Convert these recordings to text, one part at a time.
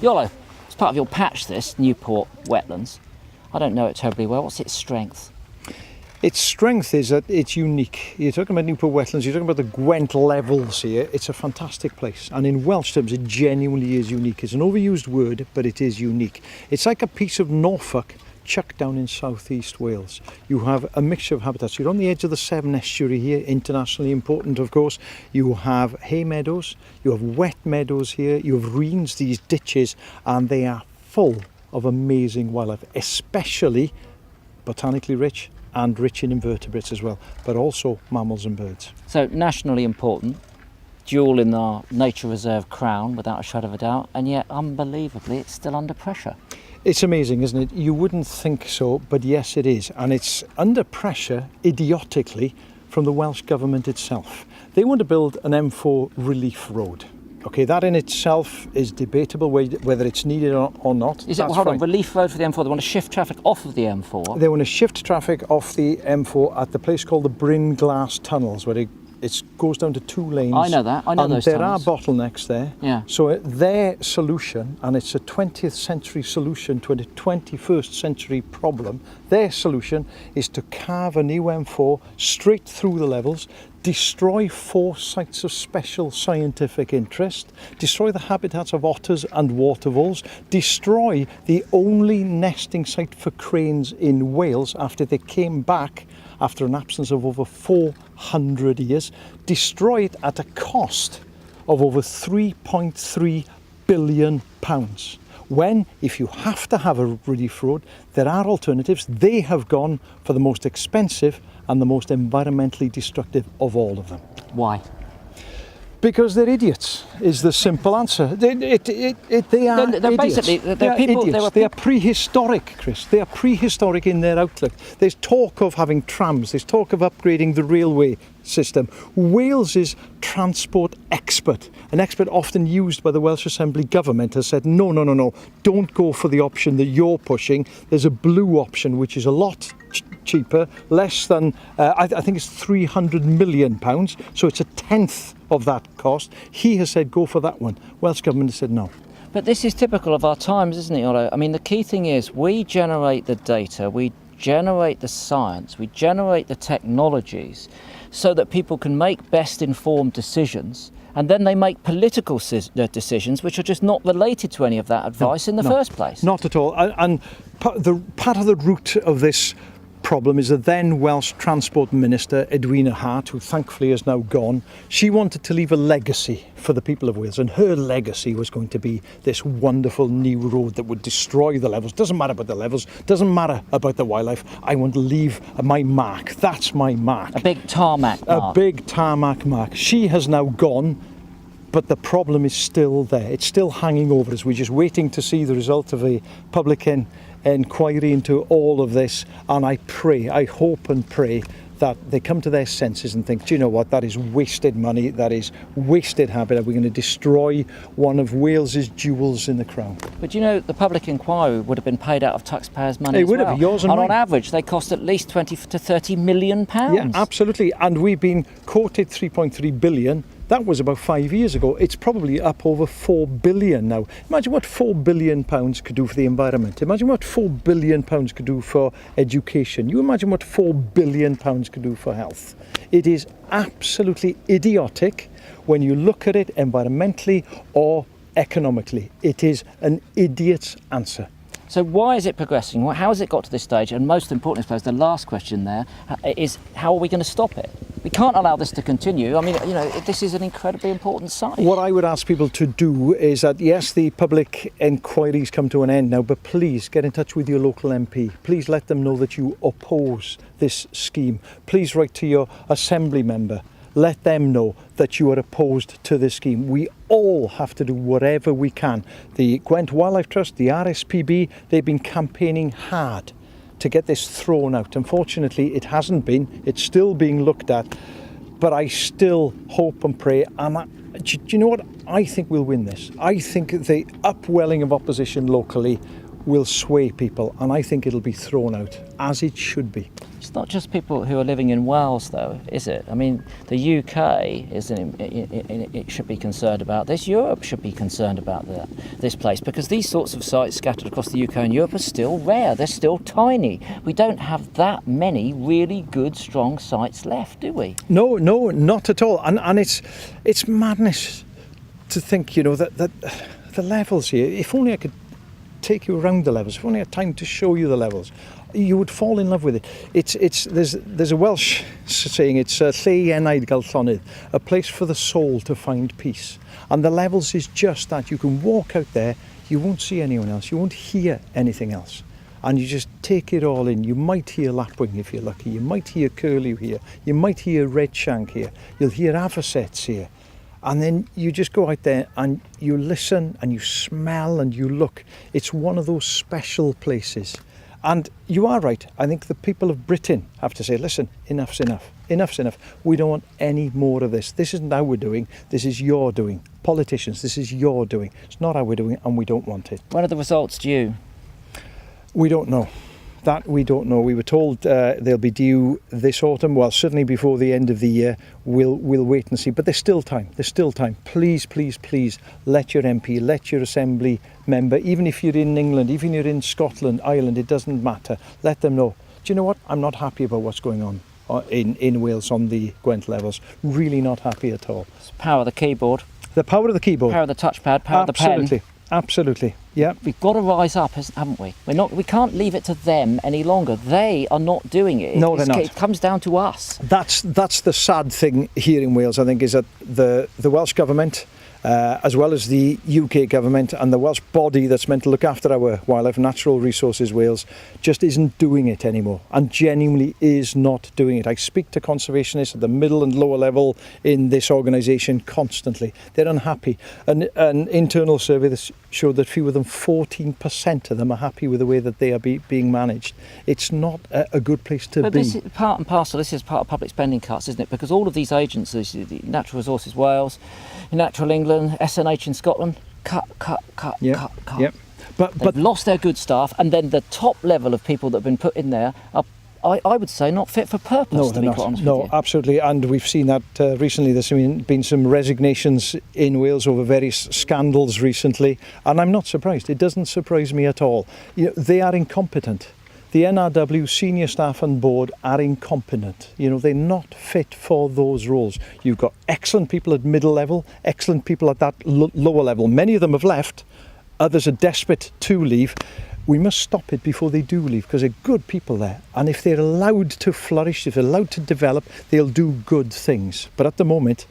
Iolo, it's part of your patch, this Newport wetlands. I don't know it terribly well. What's its strength? Its strength is that it's unique. You're talking about Newport wetlands, you're talking about the Gwent levels here. It's a fantastic place, and in Welsh terms it genuinely is unique. It's an overused word, but it is unique. It's like a piece of Norfolk chucked down in southeast Wales. You have a mixture of habitats. You're on the edge of the Severn Estuary here, internationally important of course. You have hay meadows, you have wet meadows here, you have reens, these ditches, and they are full of amazing wildlife, especially botanically rich and rich in invertebrates as well, but also mammals and birds. So nationally important, jewel in our nature reserve crown without a shadow of a doubt, and yet unbelievably it's still under pressure. It's amazing, isn't it? You wouldn't think so, but yes it is, and it's under pressure idiotically from the Welsh Government itself. They want to build an M4 relief road. Okay, that in itself is debatable whether it's needed or not. Is it, hold on, relief road for the M4? They want to shift traffic off of the M4? They want to shift traffic off the M4 at the place called the Bryn Glas Tunnels, where it goes down to 2 lanes. I know that, I know those tunnels. There are bottlenecks there. Yeah. So their solution, and it's a 20th century solution to a 21st century problem, their solution is to carve a new M4 straight through the levels, destroy 4 sites of special scientific interest, destroy the habitats of otters and water voles, destroy the only nesting site for cranes in Wales after they came back after an absence of over 400 years, destroy it at a cost of over £3.3 billion. When, if you have to have a relief road, there are alternatives. They have gone for the most expensive and the most environmentally destructive of all of them. Why? Because they're idiots, is the simple answer. They are idiots. Basically, they're people, idiots. They are prehistoric, Chris. They are prehistoric in their outlook. There's talk of having trams. There's talk of upgrading the railway system. Wales is transport expert. An expert often used by the Welsh Assembly government has said, no, don't go for the option that you're pushing. There's a blue option, which is a lot cheaper, less than, I think it's £300 million, so it's a tenth of that cost. He has said go for that one. Welsh Government has said no. But this is typical of our times, isn't it, Iolo? I mean, the key thing is we generate the data, we generate the science, we generate the technologies so that people can make best informed decisions, and then they make political decisions which are just not related to any of that advice in the first place. Not at all. And part of the root of this problem is the then Welsh Transport Minister, Edwina Hart, who thankfully is now gone. She wanted to leave a legacy for the people of Wales, and her legacy was going to be this wonderful new road that would destroy the levels. Doesn't matter about the levels, doesn't matter about the wildlife. I want to leave my mark. That's my mark. A big tarmac mark. A big tarmac mark. She has now gone, but the problem is still there. It's still hanging over us. We're just waiting to see the result of a public inquiry into all of this, and I hope and pray that they come to their senses and think, do you know what, that is wasted money, that is wasted habitat. We're going to destroy one of Wales's jewels in the crown. But you know, the public inquiry would have been paid out of taxpayers' money It would have, yours and mine. On average, they cost at least 20 to 30 million pounds. Yeah, absolutely. And we've been quoted 3.3 billion. That was about 5 years ago. It's probably up over 4 billion now. Imagine what £4 billion could do for the environment. Imagine what £4 billion could do for education. You imagine what £4 billion could do for health. It is absolutely idiotic when you look at it environmentally or economically. It is an idiot's answer. So why is it progressing? How has it got to this stage? And most importantly, I suppose, the last question there is, how are we going to stop it? We can't allow this to continue. I mean, you know, this is an incredibly important site. What I would ask people to do is that, yes, the public inquiries come to an end now, but please get in touch with your local MP. Please let them know that you oppose this scheme. Please write to your assembly member. Let them know that you are opposed to this scheme. We all have to do whatever we can. The Gwent Wildlife Trust, the RSPB, they've been campaigning hard to get this thrown out. Unfortunately, it hasn't been. It's still being looked at. But I still hope and pray. Do you know what? I think we'll win this. I think the upwelling of opposition locally will sway people, and I think it'll be thrown out, as it should be. It's not just people who are living in Wales, though, is it? I mean, the UK it should be concerned about this. Europe should be concerned about this place, because these sorts of sites scattered across the UK and Europe are still rare. They're still tiny. We don't have that many really good, strong sites left, do we? No, not at all. And it's madness to think, that the levels here. If only I could take you around the levels. If only I had time to show you the levels, you would fall in love with it. There's a Welsh saying, it's lle I enaid gael llonydd, a place for the soul to find peace. And the levels is just that. You can walk out there, you won't see anyone else, you won't hear anything else. And you just take it all in. You might hear lapwing if you're lucky, you might hear curlew here, you might hear redshank here, you'll hear avocets here. And then you just go out there and you listen and you smell and you look. It's one of those special places. And you are right. I think the people of Britain have to say, listen, enough's enough. Enough's enough. We don't want any more of this. This isn't how we're doing. This is your doing. Politicians, this is your doing. It's not how we're doing, and we don't want it. When are the results due? We don't know. That we don't know. We were told they'll be due this autumn. Well, certainly before the end of the year. We'll wait and see. But there's still time. There's still time. Please, please, please let your MP, let your Assembly member, even if you're in England, even if you're in Scotland, Ireland, it doesn't matter. Let them know. Do you know what? I'm not happy about what's going on in Wales on the Gwent levels. Really not happy at all. It's power of the keyboard. The power of the keyboard. Power of the touchpad. Power of the pen. Absolutely. Absolutely, yeah. We've got to rise up, haven't we? We can't leave it to them any longer. They are not doing it. No, they're not. It comes down to us. That's the sad thing here in Wales, I think, is that the Welsh Government, as well as the UK Government and the Welsh body that's meant to look after our wildlife and natural resources, Wales, just isn't doing it anymore, and genuinely is not doing it. I speak to conservationists at the middle and lower level in this organisation constantly. They're unhappy. An internal survey that showed that fewer than 14% of them are happy with the way that they are being managed. It's not a good place to be. But this is part and parcel. This is part of public spending cuts, isn't it? Because all of these agencies, the Natural Resources Wales, Natural England, SNH in Scotland, cut. Yep. They've lost their good staff, and then the top level of people that have been put in there are, I would say, not fit for purpose. No, to be quite honest with you. No, absolutely, and we've seen that recently. There's been some resignations in Wales over various scandals recently, and I'm not surprised. It doesn't surprise me at all. They are incompetent. The NRW senior staff and board are incompetent. They're not fit for those roles. You've got excellent people at middle level, excellent people at that lower level. Many of them have left. Others are desperate to leave. We must stop it before they do leave, because they're good people there. And if they're allowed to flourish, if they're allowed to develop, they'll do good things. But at the moment,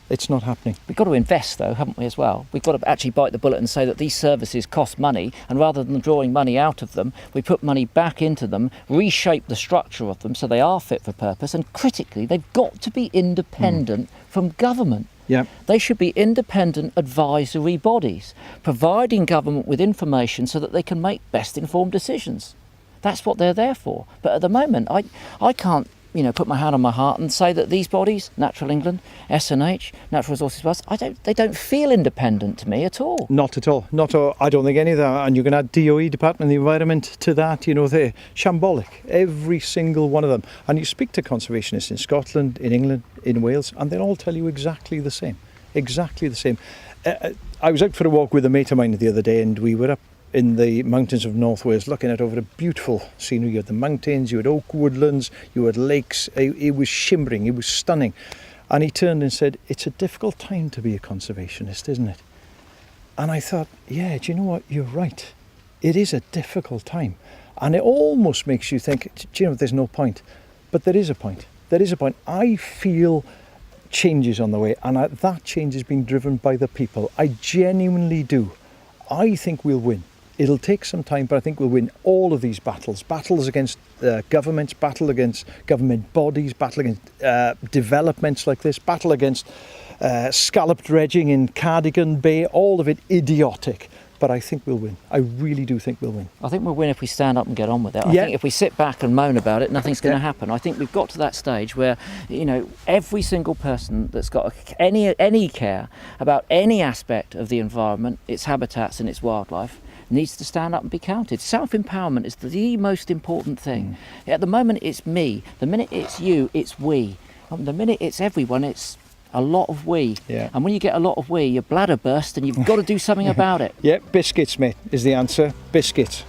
it's not happening. We've got to invest, though, haven't we, as well? We've got to actually bite the bullet and say that these services cost money, and rather than drawing money out of them, we put money back into them, reshape the structure of them so they are fit for purpose, and critically, they've got to be independent from government. Yeah. They should be independent advisory bodies, providing government with information so that they can make best informed decisions. That's what they're there for. But at the moment, I can't put my hand on my heart and say that these bodies, Natural England, SNH, Natural Resources Wales, they don't feel independent to me at all. Not at all. Not at all. I don't think any of that. And you can add DOE, Department of the Environment, to that. They're shambolic, every single one of them. And you speak to conservationists in Scotland, in England, in Wales, and they'll all tell you exactly the same. Exactly the same. I was out for a walk with a mate of mine the other day, and we were up in the mountains of North Wales, looking at over a beautiful scenery. You had the mountains, you had oak woodlands, you had lakes. It was shimmering, it was stunning. And he turned and said, it's a difficult time to be a conservationist, isn't it? And I thought, yeah, do you know what? You're right. It is a difficult time. And it almost makes you think, there's no point. But there is a point. There is a point. I feel change is on the way, and that change is being driven by the people. I genuinely do. I think we'll win. It'll take some time, but I think we'll win all of these battles. Battles against governments, battle against government bodies, battle against developments like this, battle against scallop dredging in Cardigan Bay, all of it idiotic. But I think we'll win. I really do think we'll win. I think we'll win if we stand up and get on with it. I think if we sit back and moan about it, nothing's going to happen. I think we've got to that stage where, every single person that's got any care about any aspect of the environment, its habitats and its wildlife, needs to stand up and be counted. Self-empowerment is the most important thing. At the moment it's me, the minute it's you, it's we. The minute it's everyone, it's a lot of we. Yeah. And when you get a lot of we, your bladder bursts and you've got to do something about it. Yeah, biscuits, mate, is the answer. Biscuits.